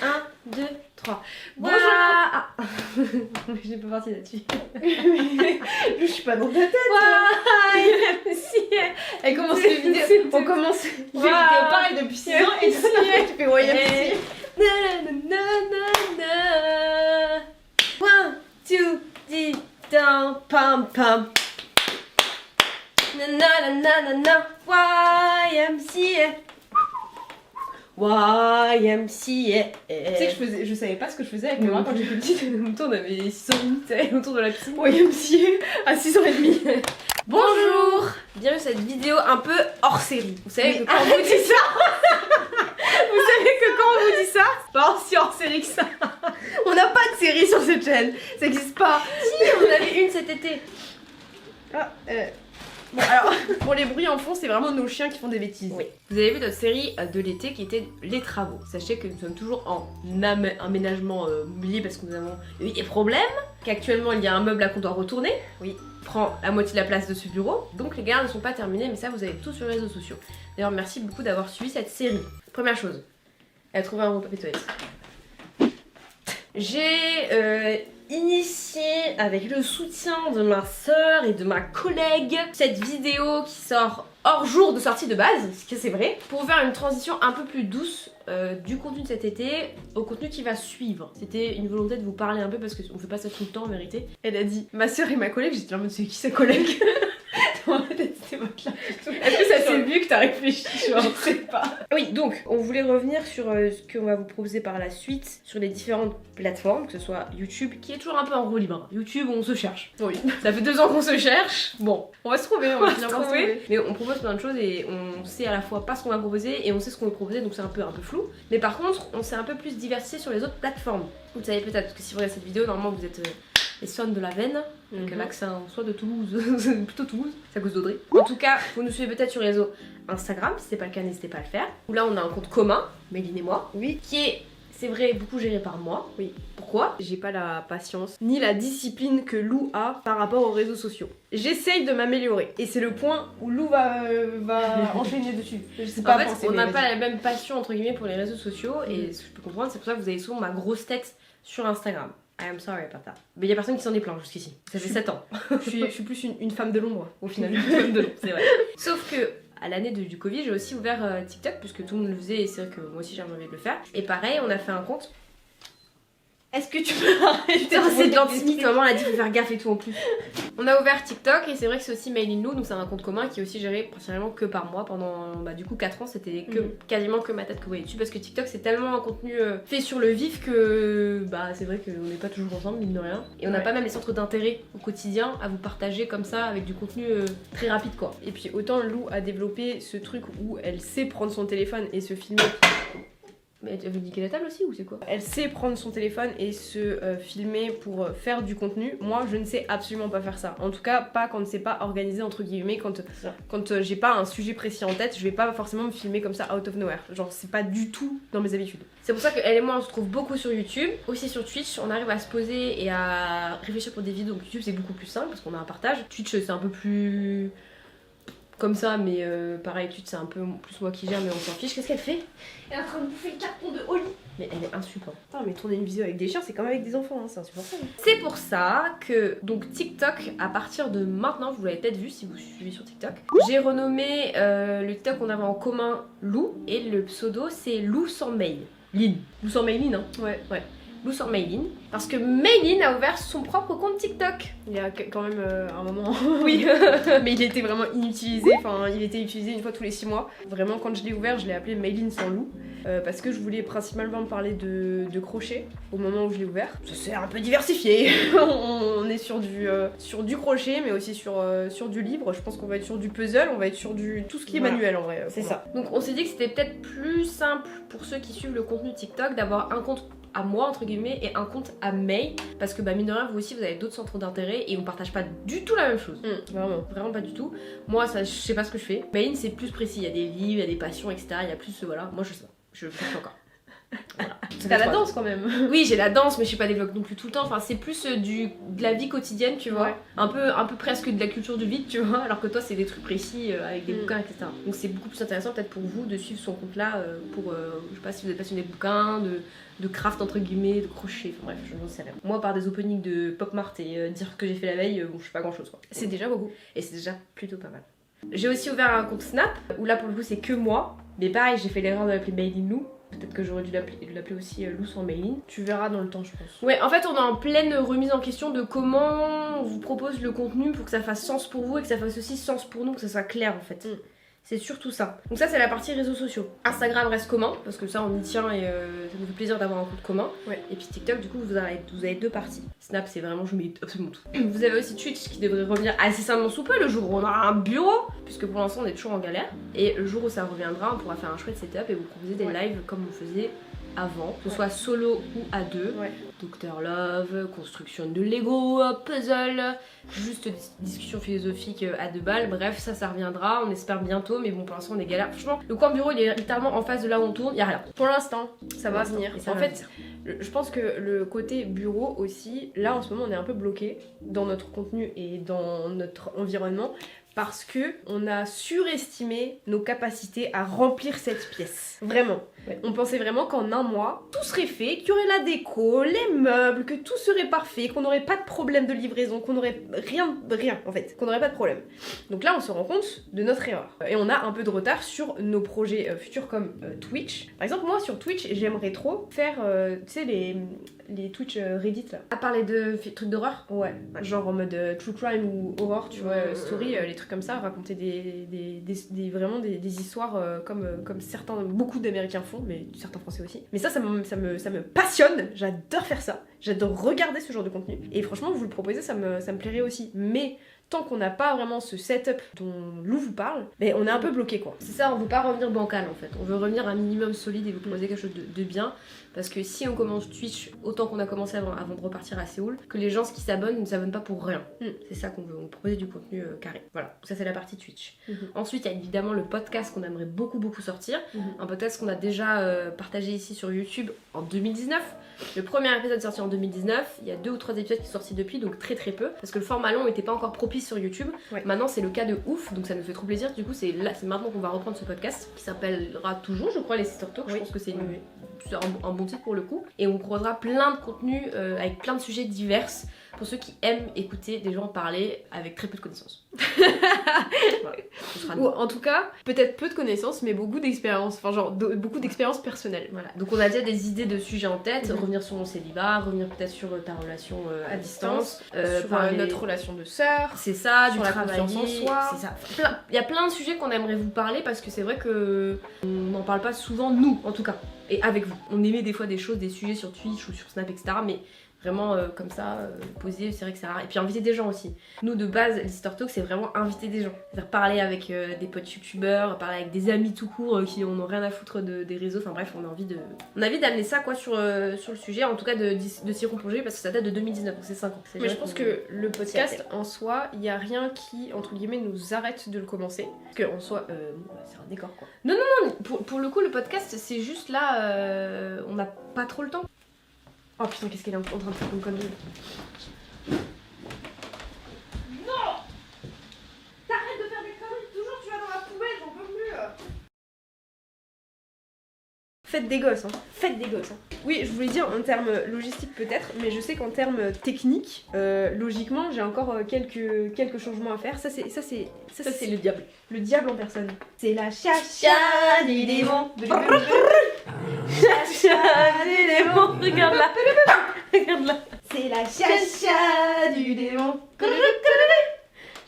1, 2, 3. Bonjour. Ah. J'ai pas parti là-dessus. Je suis pas dans ta tête. Elle commence les vidéos. On commence les vidéos Wow. pareil depuis 6 ans et tout ça, tu fais YMCA. One, two, three, down, pam pam. Na na na na na YMCA. YMCA. Tu sais que je savais pas ce que je faisais avec mes bras quand j'étais petite. Longtemps on avait 600 minutes autour de la piscine. YMCA à 6h30. Bonjour. Bienvenue dans cette vidéo un peu hors série. Vous savez que quand on vous dit ça. Vous savez que quand on vous dit ça, c'est pas aussi hors série que ça. On n'a pas de série sur cette chaîne. Ça existe pas. si on avait une cet été. Bon alors, pour les bruits en fond, c'est vraiment nos chiens qui font des bêtises. Oui. Vous avez vu notre série de l'été qui était Les Travaux. Sachez que nous sommes toujours en aménagement mobilier parce que nous avons eu des problèmes. Qu'actuellement il y a un meuble là qu'on doit retourner. Oui. Prend la moitié de la place de ce bureau. Donc les gardes ne sont pas terminés, mais ça vous avez tout sur les réseaux sociaux. D'ailleurs merci beaucoup d'avoir suivi cette série. Première chose, elle a trouvé un gros papier toilette. J'ai initié avec le soutien de ma sœur et de ma collègue cette vidéo qui sort hors jour de sortie de base, ce que c'est vrai, pour faire une transition un peu plus douce du contenu de cet été au contenu qui va suivre. C'était une volonté de vous parler un peu parce qu'on fait pas ça tout le temps en vérité. Elle a dit ma soeur et ma collègue, j'étais en mode c'est qui sa collègue? Est-ce que ça s'est vu que t'as réfléchi? Genre, je sais pas. Oui, donc on voulait revenir sur ce qu'on va vous proposer par la suite sur les différentes plateformes, que ce soit YouTube, qui est toujours un peu en roue libre. YouTube, on se cherche. Oui. Ça fait 2 ans qu'on se cherche. Bon, on va se trouver, on va finir par se trouver. trouver. Mais on propose plein de choses et on sait à la fois pas ce qu'on va proposer et on sait ce qu'on veut proposer, donc c'est un peu flou. Mais par contre, on s'est un peu plus diversifié sur les autres plateformes. Vous le savez peut-être, parce que si vous regardez cette vidéo, normalement vous êtes les sons de la veine, avec l'accent soit de Toulouse, plutôt Toulouse, c'est à cause d'Audrey. En tout cas, vous nous suivez peut-être sur les réseaux Instagram, si c'est pas le cas, n'hésitez pas à le faire. Où là on a un compte commun, Méline et moi, Oui. qui est, c'est vrai, beaucoup géré par moi. Oui. Pourquoi? J'ai pas la patience ni la discipline que Lou a par rapport aux réseaux sociaux. J'essaye de m'améliorer et c'est le point où Lou va enchaîner dessus. Je sais pas En fait, penser, on mais n'a vas-y. pas la même passion entre guillemets pour les réseaux sociaux et ce que je peux comprendre, c'est pour ça que vous avez souvent ma grosse tête sur Instagram. I am sorry about that. Mais il y a personne qui s'en est plaint jusqu'ici. Ça fait 7 ans. Je suis plus une femme de l'ombre au final. Une femme de l'ombre, c'est vrai. Sauf que à l'année du Covid, j'ai aussi ouvert TikTok puisque tout le monde le faisait et c'est vrai que moi aussi j'avais envie de le faire. Et pareil, on a fait un compte. Est-ce que tu peux arrêter? Putain, c'est de l'antisémitisme, maman elle a dit faut faire gaffe et tout en plus. On a ouvert TikTok et c'est vrai que c'est aussi Mail in Lou, donc c'est un compte commun qui est aussi géré principalement que par moi pendant du coup 4 ans, c'était quasiment que ma tête que vous voyez dessus parce que TikTok c'est tellement un contenu fait sur le vif que c'est vrai qu'on n'est pas toujours ensemble mine de rien. Et on n'a pas même les centres d'intérêt au quotidien à vous partager comme ça avec du contenu très rapide quoi. Et puis autant Lou a développé ce truc où elle sait prendre son téléphone et se filmer. Mais tu veux niquer la table aussi ou c'est quoi? Elle sait prendre son téléphone et se filmer pour faire du contenu. Moi, je ne sais absolument pas faire ça. En tout cas, pas quand c'est pas organisé entre guillemets. Quand j'ai pas un sujet précis en tête, je vais pas forcément me filmer comme ça out of nowhere. Genre, c'est pas du tout dans mes habitudes. C'est pour ça qu'elle et moi on se trouve beaucoup sur YouTube, aussi sur Twitch. On arrive à se poser et à réfléchir pour des vidéos. Donc YouTube c'est beaucoup plus simple parce qu'on a un partage. Twitch c'est un peu plus comme ça, mais pareil, Twitch c'est un peu plus moi qui gère, mais on s'en fiche. Qu'est-ce qu'elle fait? Elle est en train de bouffer le carton de Oli. Mais elle est insupportable. Putain, mais tourner une vidéo avec des chiens, c'est comme avec des enfants, hein, c'est insupportable. C'est pour ça que donc TikTok, à partir de maintenant, vous l'avez peut-être vu si vous suivez sur TikTok, j'ai renommé le TikTok qu'on avait en commun Lou et le pseudo c'est Lou sans mail. Lynn. Lou sans Mayline, hein. Ouais. Lou sans Mayline. Parce que Mayline a ouvert son propre compte TikTok. Il y a quand même un moment. Oui. Mais il était vraiment inutilisé. Enfin, il était utilisé une fois tous les 6 mois. Vraiment, quand je l'ai ouvert, je l'ai appelé Mayline sans Lou. Parce que je voulais principalement parler de crochet au moment où je l'ai ouvert. Ça s'est un peu diversifié. On est sur du crochet, mais aussi sur du livre. Je pense qu'on va être sur du puzzle, on va être sur tout ce qui est manuel en vrai. C'est ça. Donc on s'est dit que c'était peut-être plus simple pour ceux qui suivent le contenu TikTok d'avoir un compte à moi entre guillemets et un compte à May parce que mine de rien vous aussi vous avez d'autres centres d'intérêt et on partage pas du tout la même chose. Vraiment pas du tout. Moi ça je sais pas ce que je fais. Mayline c'est plus précis, il y a des livres, il y a des passions etc. Il y a plus voilà, moi je sais pas. Je fais encore. Voilà. T'as la danse quand même. Oui, j'ai la danse, mais je fais pas des vlogs non plus tout le temps. Enfin, c'est plus de la vie quotidienne, tu vois. Ouais. Un peu presque de la culture du vide, tu vois. Alors que toi, c'est des trucs précis avec des bouquins, etc. Donc c'est beaucoup plus intéressant peut-être pour vous de suivre son compte là pour, je sais pas si vous êtes passionné de bouquins, de craft entre guillemets, de crochet, enfin bref, je n'en sais rien. Moi, par des openings de Pop Mart et dire que j'ai fait la veille, bon, je fais pas grand chose quoi. C'est déjà beaucoup. Et c'est déjà plutôt pas mal. J'ai aussi ouvert un compte Snap où là pour le coup c'est que moi. Mais pareil, j'ai fait l'erreur de l'appeler Made in Lou. Peut-être que j'aurais dû l'appeler aussi Lou sans Maylin. Tu verras dans le temps, je pense. Ouais, en fait, on est en pleine remise en question de comment on vous propose le contenu pour que ça fasse sens pour vous et que ça fasse aussi sens pour nous, que ça soit clair en fait. C'est surtout ça. Donc ça, c'est la partie réseaux sociaux. Instagram reste commun, parce que ça, on y tient et ça nous fait plaisir d'avoir un compte commun. Ouais. Et puis TikTok, du coup, vous avez deux parties. Snap, c'est vraiment, je mets absolument tout. Vous avez aussi Twitch qui devrait revenir incessamment sous peu, le jour où on aura un bureau, puisque pour l'instant, on est toujours en galère. Et le jour où ça reviendra, on pourra faire un chouette setup et vous proposer des lives comme on faisait avant, que ce soit solo ou à deux. Ouais. Dr Love, construction de Lego, puzzle, juste discussion philosophique à 2 balles. Bref, ça reviendra, on espère bientôt, mais bon, pour l'instant, on est galère. Franchement, le coin bureau, il est littéralement en face de là où on tourne, y a rien. Pour l'instant, ça va venir. Et ça En va fait, je pense que le côté bureau aussi, là en ce moment, on est un peu bloqué dans notre contenu et dans notre environnement. Parce que on a surestimé nos capacités à remplir cette pièce. Vraiment. Ouais. On pensait vraiment qu'en un mois, tout serait fait, qu'il y aurait la déco, les meubles, que tout serait parfait, qu'on n'aurait pas de problème de livraison, qu'on n'aurait rien en fait, qu'on n'aurait pas de problème. Donc là, on se rend compte de notre erreur. Et on a un peu de retard sur nos projets futurs comme Twitch. Par exemple, moi sur Twitch, j'aimerais trop faire, tu sais, les Twitch Reddit là. À parler de trucs d'horreur. Ouais, genre en mode true crime ou horror, tu vois, story, les trucs comme ça, raconter vraiment des histoires comme certains, beaucoup d'Américains font, mais certains Français aussi. Mais ça me passionne, j'adore faire ça, j'adore regarder ce genre de contenu. Et franchement, vous le proposez, ça me plairait aussi. Mais tant qu'on n'a pas vraiment ce setup dont Lou vous parle, mais on est un peu bloqué quoi. C'est ça, on veut pas revenir bancal en fait. On veut revenir à un minimum solide et vous proposer quelque chose de bien. Parce que si on commence Twitch autant qu'on a commencé avant de repartir à Séoul, que les gens qui s'abonnent ne s'abonnent pas pour rien. C'est ça qu'on veut, on veut proposer du contenu carré. Voilà, ça c'est la partie Twitch. Ensuite, il y a évidemment le podcast qu'on aimerait beaucoup sortir. Un podcast qu'on a déjà partagé ici sur YouTube en 2019. Le premier épisode est sorti en 2019, il y a 2 ou 3 épisodes qui sont sortis depuis, donc très peu, parce que le format long n'était pas encore propice sur YouTube. Ouais. Maintenant c'est le cas de ouf, donc ça nous fait trop plaisir. Du coup c'est maintenant qu'on va reprendre ce podcast, qui s'appellera toujours, je crois, les Sister Talk. Je pense que c'est un bon titre pour le coup. Et on proposera plein de contenus avec plein de sujets divers, pour ceux qui aiment écouter des gens parler avec très peu de connaissances. Voilà. Ou en tout cas, peut-être peu de connaissances, mais beaucoup d'expérience, enfin genre beaucoup d'expériences personnelles. Voilà. Donc on a déjà des idées de sujets en tête, revenir sur mon célibat, revenir peut-être sur ta relation à distance, sur notre relation de sœur. C'est ça, sur la confiance en soi. C'est ça. Il y a plein de sujets qu'on aimerait vous parler parce que c'est vrai que on n'en parle pas souvent, nous en tout cas, et avec vous. On émet des fois des sujets sur Twitch ou sur Snap, etc. Mais vraiment comme ça, poser, c'est vrai que ça rare. Et puis inviter des gens aussi. Nous de base, les Sister Talk, c'est vraiment inviter des gens. C'est-à-dire parler avec des potes youtubeurs, parler avec des amis tout court qui n'ont rien à foutre des réseaux. Enfin bref, on a envie d'amener ça quoi sur le sujet, en tout cas de s'y replonger parce que ça date de 2019, donc c'est 5 ans. Mais je pense que le podcast en soi, il n'y a rien qui, entre guillemets, nous arrête de le commencer. Parce qu'en soi, c'est un décor quoi. Non, pour le coup, le podcast, c'est juste là, on n'a pas trop le temps. Oh putain, qu'est-ce qu'elle est en train de faire comme connerie? Non! T'arrêtes de faire des conneries, toujours tu vas dans la poubelle, j'en peux plus. Faites des gosses, hein. Faites des gosses. Hein. Oui, je voulais dire en termes logistiques peut-être, mais je sais qu'en termes techniques, logiquement, j'ai encore quelques changements à faire. Ça c'est le diable. Le diable en personne. C'est la chacha du démon. Chacha du démon. Regarde là. Regarde là. C'est la chacha du démon.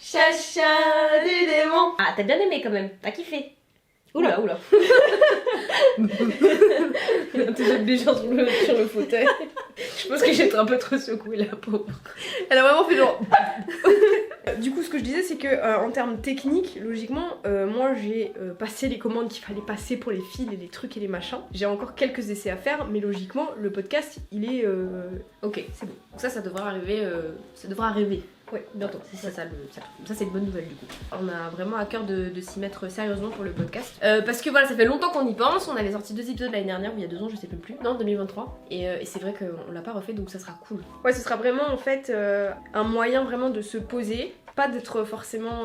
Chacha du démon. Ah, t'as bien aimé quand même. T'as kiffé. Oula. T'es obligée sur le fauteuil. Je pense que j'ai un peu trop secoué la pauvre. Elle a vraiment fait genre. Du coup, ce que je disais, c'est que en termes techniques, logiquement, moi j'ai passé les commandes qu'il fallait passer pour les fils et les trucs et les machins. J'ai encore quelques essais à faire, mais logiquement, le podcast, il est. Ok, c'est bon. Donc ça devra arriver. Ça devra arriver. Ouais, bientôt. C'est ça, ça c'est une bonne nouvelle du coup. On a vraiment à cœur de s'y mettre sérieusement pour le podcast. Parce que voilà, ça fait longtemps qu'on y pense. On avait sorti 2 épisodes l'année dernière, ou il y a 2 ans, je sais plus. Non, 2023. Et c'est vrai qu'on l'a pas refait, donc ça sera cool. Ouais, ce sera vraiment en fait un moyen vraiment de se poser. Pas d'être forcément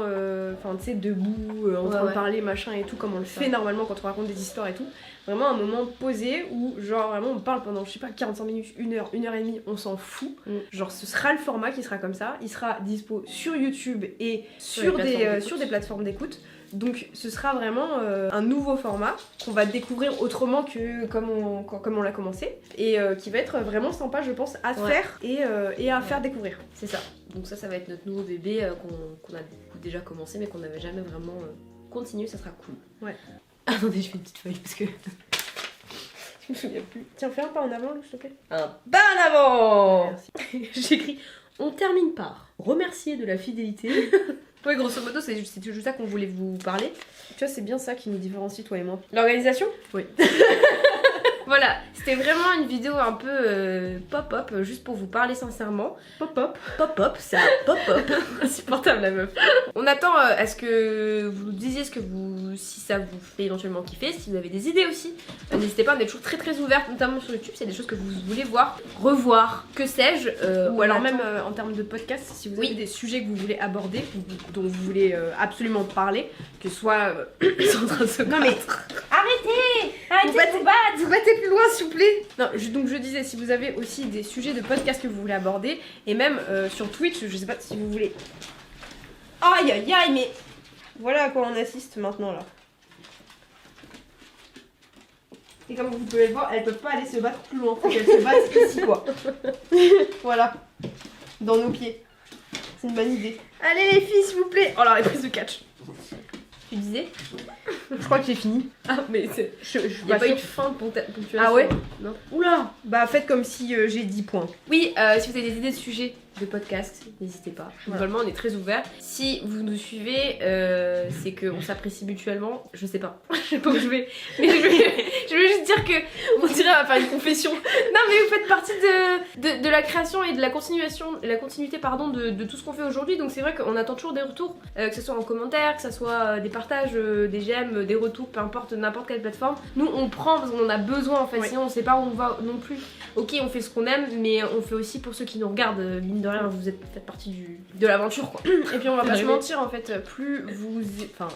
tu sais, debout, en train de parler, machin et tout, comme on le fait normalement quand on raconte des histoires et tout. Vraiment un moment posé où, genre, vraiment on parle pendant, je sais pas, 45 minutes, 1 heure, 1 heure et demie, on s'en fout. Genre, ce sera le format qui sera comme ça. Il sera dispo sur YouTube et sur des plateformes d'écoute. Donc, ce sera vraiment un nouveau format qu'on va découvrir autrement que comme on l'a commencé. Et qui va être vraiment sympa, je pense, à faire et à faire découvrir. C'est ça. Donc ça va être notre nouveau bébé qu'on a déjà commencé mais qu'on n'avait jamais vraiment continué, ça sera cool. Ouais. Attendez, je fais une petite feuille parce que... je me souviens plus. Tiens, fais un pas en avant, s'il te plaît. Un pas en avant. Merci. J'écris, on termine par remercier de la fidélité. Ouais, grosso modo, c'est juste ça qu'on voulait vous parler. Tu vois, c'est bien ça qui nous différencie, toi et moi. L'organisation ? Oui. Voilà, c'était vraiment une vidéo un peu pop-up, juste pour vous parler sincèrement. Pop-up. Pop-up, ça pop-up. Insupportable la meuf. On attend à ce que vous nous disiez si ça vous fait éventuellement kiffer, si vous avez des idées aussi. N'hésitez pas, on est toujours très très ouverte, notamment sur YouTube, s'il y a des choses que vous voulez voir, revoir, que sais-je. Ou alors même en termes de podcast, si vous avez des sujets que vous voulez aborder, dont vous voulez absolument parler, que ce soit... Ils sont en train de se battre. Non mais... Arrêtez vous battez plus loin s'il vous plaît. Non, donc je disais, si vous avez aussi des sujets de podcast que vous voulez aborder, et même sur Twitch, je sais pas si vous voulez... Aïe aïe aïe, mais... Voilà à quoi on assiste maintenant là. Et comme vous pouvez le voir, elles peuvent pas aller se battre plus loin, faut qu'elles se battent ici quoi. Voilà. Dans nos pieds. C'est une bonne idée. Allez les filles s'il vous plaît. Oh là, les prises de catch. Tu disais? Je crois que j'ai fini. Ah mais c'est... Il y a pas eu de fin de ponctuation. Ah ouais? Non. Oula. Bah faites comme si j'ai 10 points. Oui, si vous avez des idées de sujets de podcast, n'hésitez pas. Globalement, on est très ouvert. Si vous nous suivez, c'est qu'on s'apprécie mutuellement. Je sais pas. Je sais pas où je vais. Mais je veux juste dire que on dirait à faire une confession. Non, mais vous faites partie de la création et de la continuité pardon, de tout ce qu'on fait aujourd'hui. Donc c'est vrai qu'on attend toujours des retours, que ce soit en commentaire, que ce soit des partages, des j'aime, des retours, peu importe, n'importe quelle plateforme. Nous, on prend parce qu'on en a besoin en fait. Sinon, on sait pas où on va non plus. Ok, on fait ce qu'on aime, mais on fait aussi pour ceux qui nous regardent. Mine de rien, vous faites partie de l'aventure quoi. Et puis on va pas se mentir en fait, plus vous,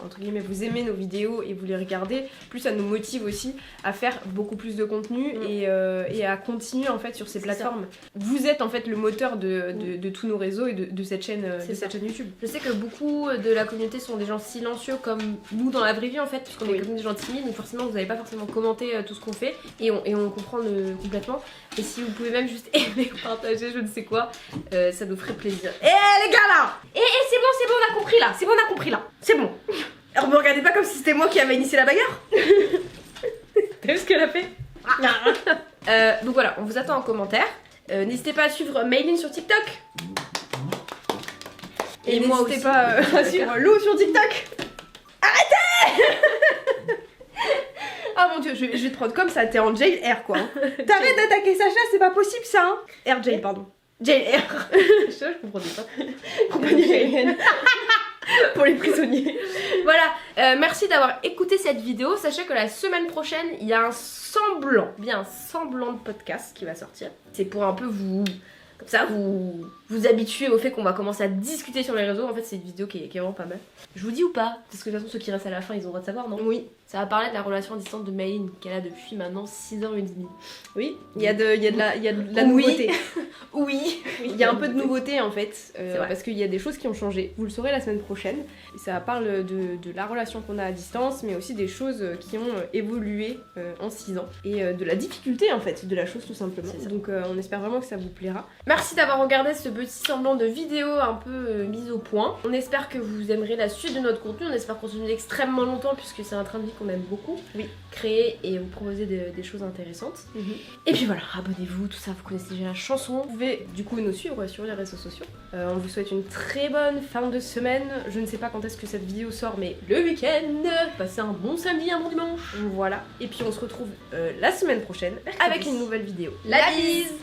entre guillemets, vous aimez nos vidéos et vous les regardez, plus ça nous motive aussi à faire beaucoup plus de contenu et à continuer en fait sur ces plateformes. Vous êtes en fait le moteur de tous nos réseaux et de cette chaîne, cette chaîne YouTube. Je sais que beaucoup de la communauté sont des gens silencieux comme nous dans la vraie vie en fait, puisqu'on est comme des gens timides, donc forcément vous n'allez pas forcément commenter tout ce qu'on fait et on comprend complètement. Et si vous pouvez même juste aimer, partager, je ne sais quoi, ça nous ferait plaisir. Eh les gars là! C'est bon, on a compris là. C'est bon, on a compris là. C'est bon. Alors me regardez pas comme si c'était moi qui avais initié la bagarre. T'as vu ce qu'elle a fait? Donc voilà, on vous attend en commentaire. N'hésitez pas à suivre Maylin sur TikTok. Et moi n'hésitez pas à suivre Lou sur TikTok. Arrêtez. Ah mon dieu, je vais te prendre comme ça, t'es en jail air quoi. T'arrêtes d'attaquer Sacha, c'est pas possible ça hein. Air jail, pardon. Jail air. Je comprenais pas. Compagnie aérienne. Pour les prisonniers. Voilà, merci d'avoir écouté cette vidéo. Sachez que la semaine prochaine, il y a un semblant de podcast qui va sortir. C'est pour un peu vous habituer au fait qu'on va commencer à discuter sur les réseaux. En fait, c'est une vidéo qui est vraiment pas mal. Je vous dis ou pas? Parce que de toute façon, ceux qui restent à la fin, ils ont le droit de savoir, non? Oui. Ça va parler de la relation à distance de Maylin, qu'elle a depuis maintenant 6 ans et demi. Oui, il y a de la nouveauté. Oui. Il y a un peu de nouveauté en fait, parce qu'il y a des choses qui ont changé. Vous le saurez la semaine prochaine. Et ça parle de la relation qu'on a à distance, mais aussi des choses qui ont évolué en 6 ans. Et de la difficulté en fait, de la chose tout simplement. Donc on espère vraiment que ça vous plaira. Merci d'avoir regardé ce petit semblant de vidéo un peu mise au point. On espère que vous aimerez la suite de notre contenu. On espère continuer extrêmement longtemps puisque c'est un train de vie qu'on aime beaucoup. Oui. Créer et vous proposer des choses intéressantes. Et puis voilà, abonnez-vous, tout ça, vous connaissez déjà la chanson. Vous pouvez du coup nous suivre sur les réseaux sociaux. On vous souhaite une très bonne fin de semaine. Je ne sais pas quand est-ce que cette vidéo sort, mais le week-end. Passez un bon samedi, un bon dimanche. Voilà. Et puis on se retrouve la semaine prochaine avec une nouvelle vidéo. La bise!